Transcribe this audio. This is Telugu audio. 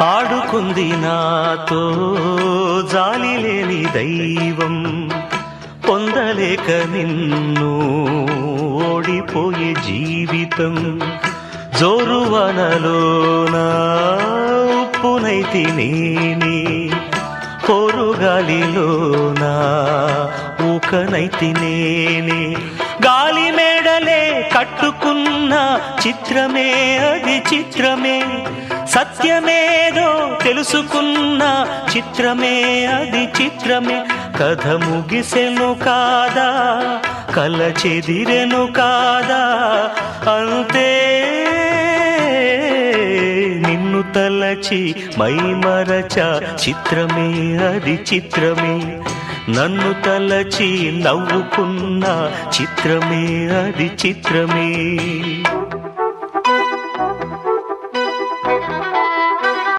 ఆడుకుంది నాతో జాలి లేని దైవం, పొందలేక నిన్ను ఓడిపోయే జీవితం. జోరువనలోన ఉప్పునైతి నేనే, పోరుగాలిలోన ఊకనైతి నేనే. గాలి మేడలే కట్టుకున్న చిత్రమే అది చిత్రమే, సత్యమేదో తెలుసుకున్న చిత్రమే అది చిత్రమే. కథ ముగిసెను కాదా, కల చెదిరెను కాదా, అంతే నిన్ను తలచి మైమరచ చిత్రమే అది చిత్రమే. నన్ను తలచి నవ్వుకున్న చిత్రమే అది చిత్రమే.